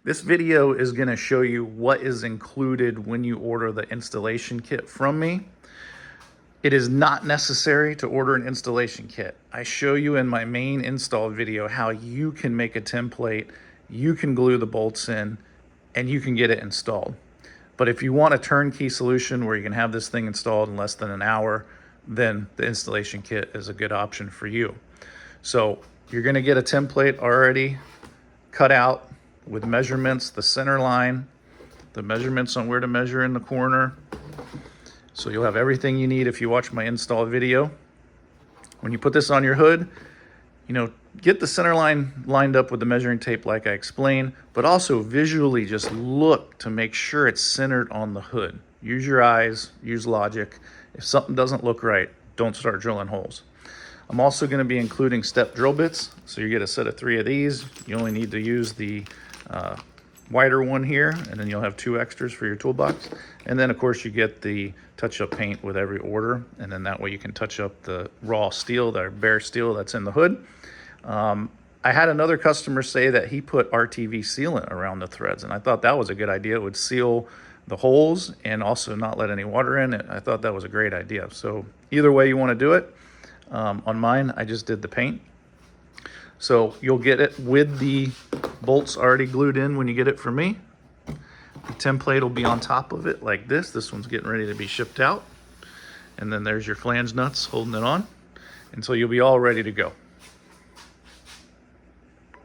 This video is going to show you what is included when you order the installation kit from me. It is not necessary to order an installation kit. I show you in my main install video how you can make a template, you can glue the bolts in, and you can get it installed. But if you want a turnkey solution where you can have this thing installed in less than an hour, then the installation kit is a good option for you. So you're going to get a template already cut out with measurements, the center line, the measurements on where to measure in the corner. So you'll have everything you need if you watch my install video. When you put this on your hood, get the center line lined up with the measuring tape like I explained, but also visually just look to make sure it's centered on the hood. Use your eyes, use logic. If something doesn't look right, don't start drilling holes. I'm also going to be including step drill bits. So you get a set of 3 of these. You only need to use the wider one here, and then you'll have 2 extras for your toolbox. And then of course you get the touch-up paint with every order, and then that way you can touch up the raw steel, the bare steel that's in the hood. I had another customer say that he put RTV sealant around the threads, and I thought that was a good idea. It would seal the holes and also not let any water in. I thought that was a great idea. So either way you want to do it. On mine, I just did the paint. So you'll get it with the bolts already glued in when you get it from me. The template will be on top of it like this. This one's getting ready to be shipped out. And then there's your flange nuts holding it on. And so you'll be all ready to go.